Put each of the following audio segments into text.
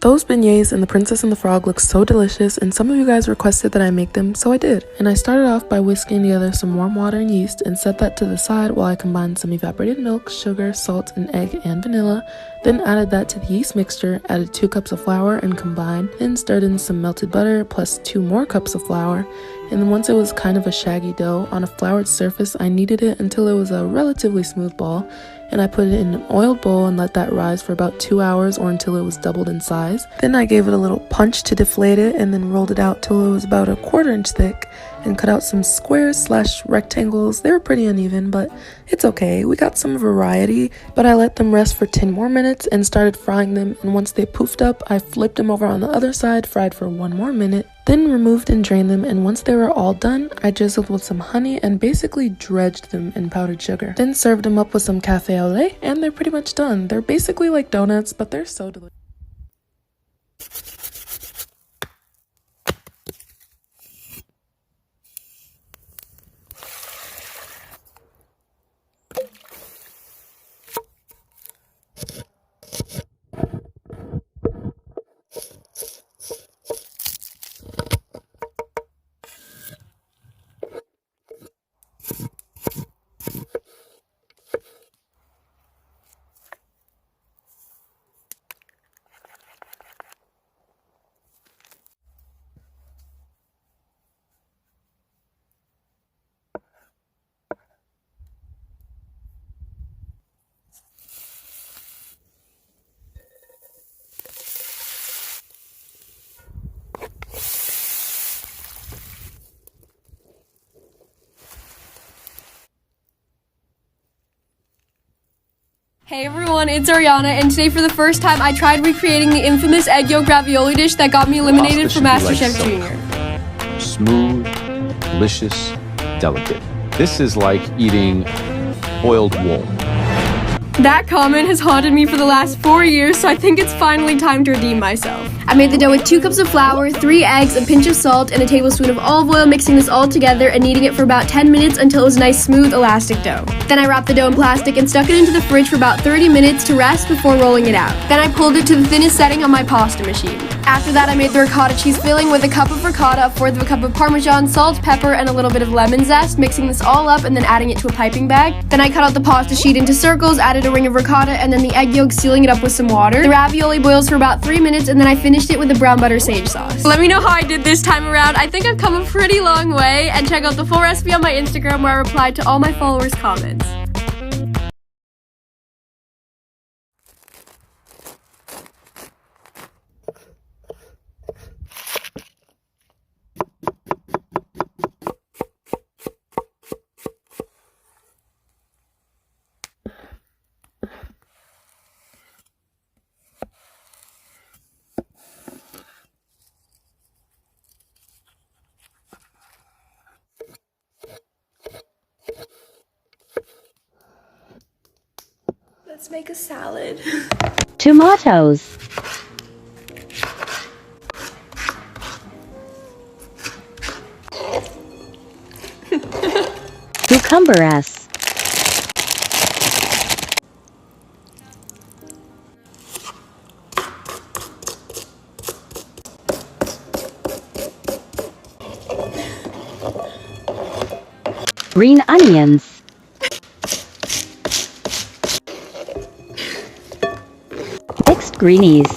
Those beignets and the Princess and the Frog look so delicious, and some of you guys requested that I make them, so I did. And I started off by whisking together some warm water and yeast and set that to the side while I combined some evaporated milk, sugar, salt, and egg and vanilla. Then added that to the yeast mixture, added 2 cups of flour and combined, then stirred in some melted butter plus 2 more cups of flour. And then once it was kind of a shaggy dough on a floured surface, I kneaded it until it was a relatively smooth ball. And I put it in an oiled bowl and let that rise for about 2 hours or until it was doubled in size. Then I gave it a little punch to deflate it and then rolled it out till it was about a 1/4 inch thick and cut out some squares/rectangles. They were pretty uneven, but it's okay. We got some variety, but I let them rest for 10 more minutes and started frying them, and once they poofed up, I flipped them over on the other side, fried for 1 more minute, then removed and drained them, and once they were all done, I drizzled with some honey and basically dredged them in powdered sugar. Then served them up with some cafe au lait, and they're pretty much done. They're basically like donuts, but they're so delicious. Hey everyone, it's Ariana, and today for the first time I tried recreating the infamous egg yolk ravioli dish that got me eliminated from MasterChef Junior. Smooth, delicious, delicate. This is like eating oiled wool. That comment has haunted me for the last 4 years, so I think it's finally time to redeem myself. I made the dough with 2 cups of flour, 3 eggs, a pinch of salt, and a tablespoon of olive oil, mixing this all together and kneading it for about 10 minutes until it was a nice, smooth, elastic dough. Then I wrapped the dough in plastic and stuck it into the fridge for about 30 minutes to rest before rolling it out. Then I pulled it to the thinnest setting on my pasta machine. After that, I made the ricotta cheese filling with a cup of ricotta, 1/4 of a cup of Parmesan, salt, pepper, and a little bit of lemon zest, mixing this all up and then adding it to a piping bag. Then I cut out the pasta sheet into circles, added a ring of ricotta, and then the egg yolk, sealing it up with some water. The ravioli boils for about 3 minutes, and then I finished it with a brown butter sage sauce. Let me know how I did this time around. I think I've come a pretty long way, and check out the full recipe on my Instagram where I replied to all my followers' comments. Let's make a salad. Tomatoes. Cucumber-S. Green onions. Mixed greenies.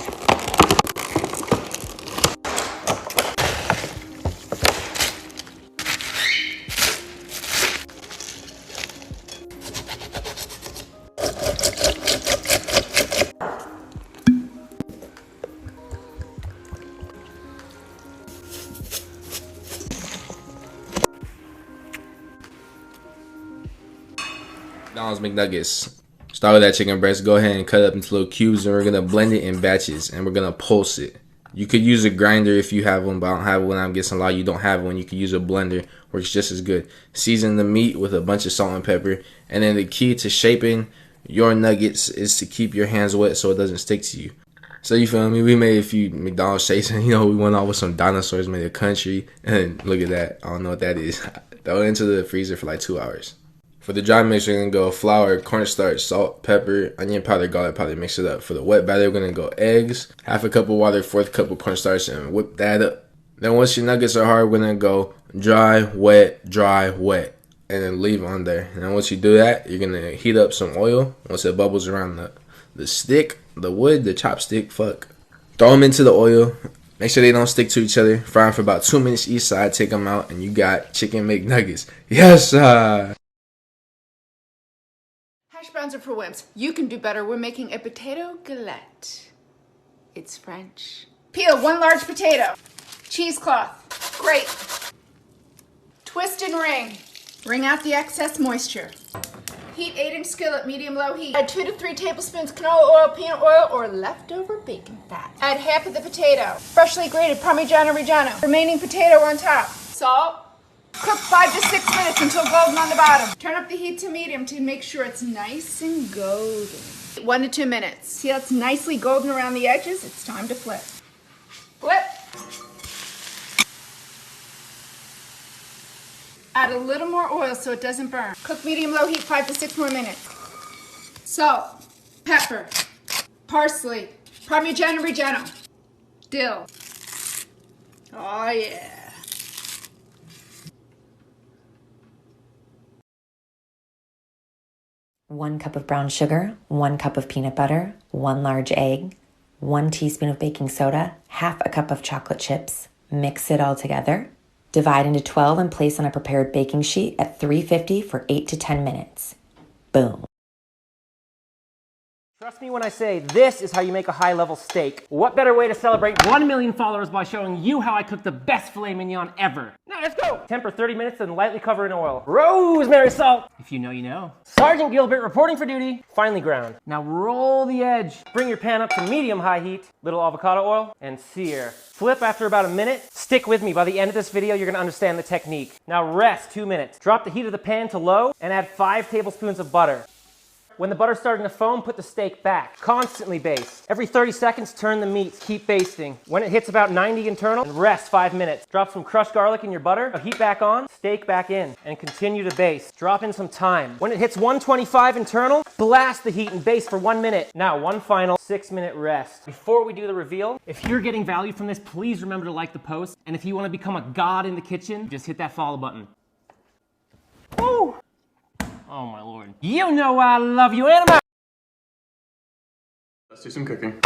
McDonald's McNuggets. Start with that chicken breast. Go ahead and cut it up into little cubes, and we're gonna blend it in batches, and we're gonna pulse it. You could use a grinder if you have one, but I don't have one. I'm guessing a lot of you don't have one. You could use a blender, works just as good. Season the meat with a bunch of salt and pepper, and then the key to shaping your nuggets is to keep your hands wet so it doesn't stick to you. So you feel me? We made a few McDonald's shapes, and we went off with some dinosaurs, made a country, and look at that. I don't know what that is. Throw it into the freezer for like 2 hours. For the dry mix, we're gonna go flour, cornstarch, salt, pepper, onion powder, garlic powder. Mix it up. For the wet batter, we're gonna go eggs, half a cup of water, fourth cup of cornstarch, and whip that up. Then once your nuggets are hard, we're gonna go dry, wet, and then leave on there. And then once you do that, you're gonna heat up some oil. Once it bubbles around the stick, the wood, the chopstick, throw them into the oil. Make sure they don't stick to each other. Fry them for about 2 minutes each side. Take them out, and you got chicken McNuggets. Yes, sir. Hash browns are for wimps. You can do better. We're making a potato galette. It's French. Peel 1 large potato. Cheesecloth. Grate. Twist and ring. Wring out the excess moisture. Heat 8-inch skillet, medium-low heat. Add 2 to 3 tablespoons canola oil, peanut oil, or leftover bacon fat. Add half of the potato. Freshly grated Parmigiano Reggiano. Remaining potato on top. Salt. Cook 5 to 6 minutes until golden on the bottom. Turn up the heat to medium to make sure it's nice and golden. 1 to 2 minutes. See how it's nicely golden around the edges? It's time to flip. Flip. Add a little more oil so it doesn't burn. Cook medium-low heat 5 to 6 more minutes. Salt, pepper, parsley, Parmigiano Reggiano, dill. Oh yeah. One cup of brown sugar, 1 cup of peanut butter, 1 large egg, 1 teaspoon of baking soda, half a cup of chocolate chips. Mix it all together. Divide into 12 and place on a prepared baking sheet at 350 for 8 to 10 minutes. Boom. Trust me when I say this is how you make a high-level steak. What better way to celebrate 1 million followers by showing you how I cook the best filet mignon ever? Now let's go! Temper 30 minutes and lightly cover in oil. Rosemary salt! If you know, you know. Sergeant Gilbert reporting for duty. Finely ground. Now roll the edge. Bring your pan up to medium-high heat. Little avocado oil and sear. Flip after about a minute. Stick with me. By the end of this video, you're gonna understand the technique. Now rest 2 minutes. Drop the heat of the pan to low and add 5 tablespoons of butter. When the butter's starting to foam, put the steak back. Constantly baste. Every 30 seconds, turn the meat. Keep basting. When it hits about 90 internal, rest 5 minutes. Drop some crushed garlic in your butter. Heat back on, steak back in, and continue to baste. Drop in some thyme. When it hits 125 internal, blast the heat and baste for 1 minute. Now, one final 6-minute rest. Before we do the reveal, if you're getting value from this, please remember to like the post. And if you want to become a god in the kitchen, just hit that follow button. Woo! Oh my lord. You know I love you, and I'm out. Let's do some cooking.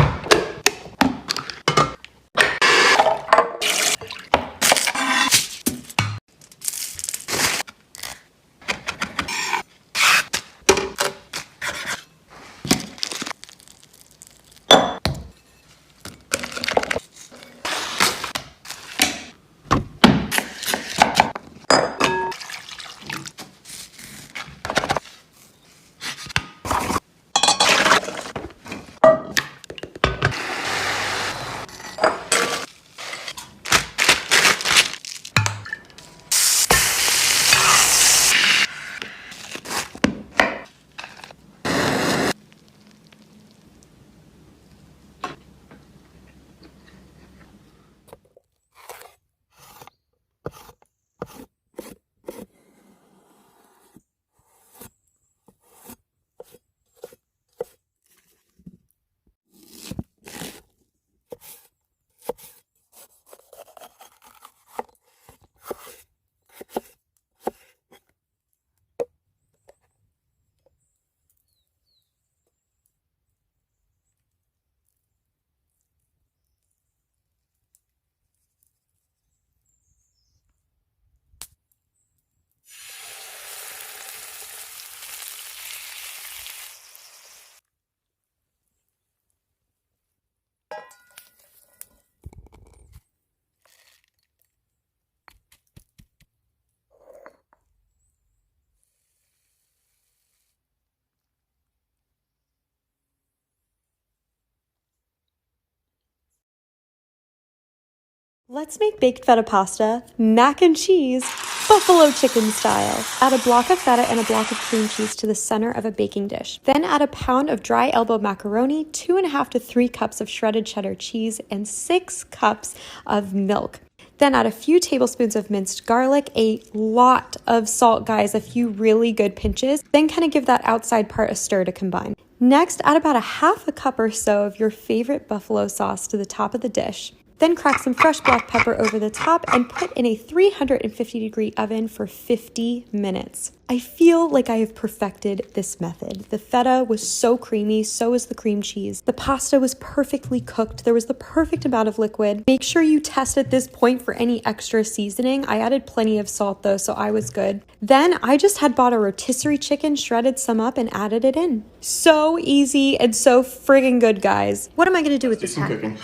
Let's make baked feta pasta, mac and cheese, buffalo chicken style. Add a block of feta and a block of cream cheese to the center of a baking dish. Then add a pound of dry elbow macaroni, 2.5 to 3 cups of shredded cheddar cheese, and 6 cups of milk. Then add a few tablespoons of minced garlic, a lot of salt, guys, a few really good pinches. Then kind of give that outside part a stir to combine. Next, add about a half a cup or so of your favorite buffalo sauce to the top of the dish. Then crack some fresh black pepper over the top and put in a 350-degree oven for 50 minutes. I feel like I have perfected this method. The feta was so creamy, so was the cream cheese. The pasta was perfectly cooked. There was the perfect amount of liquid. Make sure you test at this point for any extra seasoning. I added plenty of salt though, so I was good. Then I just had bought a rotisserie chicken, shredded some up, and added it in. So easy and so friggin' good, guys. What am I gonna do with this cooking?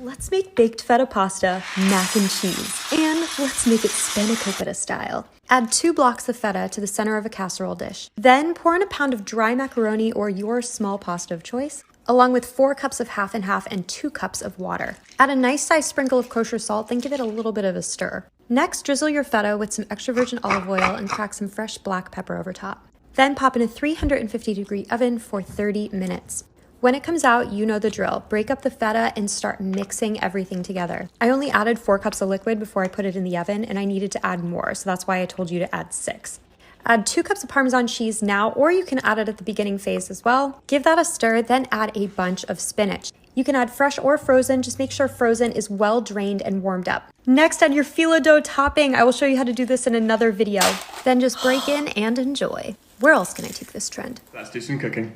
Let's make baked feta pasta, mac and cheese, and let's make it spanakopita style. Add 2 blocks of feta to the center of a casserole dish. Then pour in a pound of dry macaroni or your small pasta of choice, along with 4 cups of half and half and 2 cups of water. Add a nice sized sprinkle of kosher salt, then give it a little bit of a stir. Next, drizzle your feta with some extra virgin olive oil and crack some fresh black pepper over top. Then pop in a 350-degree oven for 30 minutes. When it comes out, you know the drill. Break up the feta and start mixing everything together. I only added 4 cups of liquid before I put it in the oven, and I needed to add more, so that's why I told you to add 6. Add 2 cups of Parmesan cheese now, or you can add it at the beginning phase as well. Give that a stir, then add a bunch of spinach. You can add fresh or frozen, just make sure frozen is well drained and warmed up. Next, add your phyllo dough topping. I will show you how to do this in another video. Then just break in and enjoy. Where else can I take this trend? Let's do some cooking.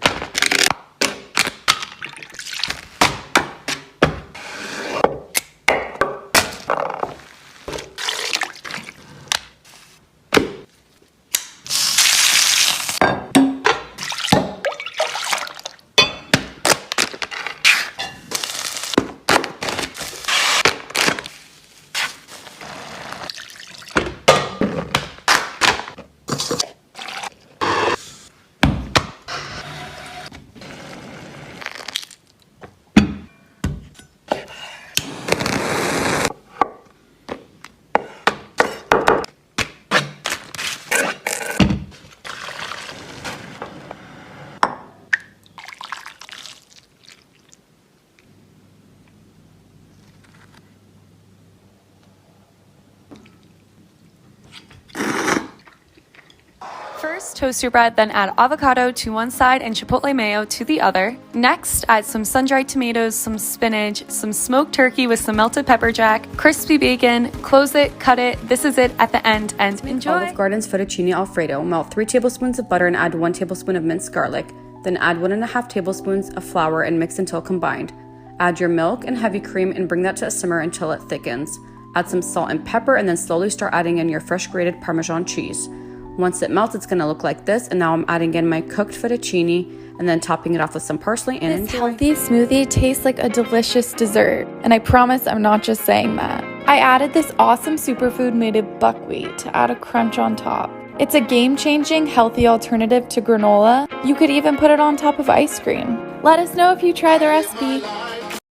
First, toast your bread, then add avocado to one side and chipotle mayo to the other. Next, add some sun-dried tomatoes, some spinach, some smoked turkey with some melted pepper jack, crispy bacon, close it, cut it. This is it at the end, and enjoy. Olive Garden's fettuccine alfredo. Melt 3 tablespoons of butter and add 1 tablespoon of minced garlic. Then add 1.5 tablespoons of flour and mix until combined. Add your milk and heavy cream and bring that to a simmer until it thickens. Add some salt and pepper and then slowly start adding in your fresh grated Parmesan cheese. Once it melts, it's gonna look like this, and now I'm adding in my cooked fettuccine and then topping it off with some parsley and This healthy smoothie tastes like a delicious dessert, and I promise I'm not just saying that. I added this awesome superfood made of buckwheat to add a crunch on top. It's a game-changing, healthy alternative to granola. You could even put it on top of ice cream. Let us know if you try the recipe.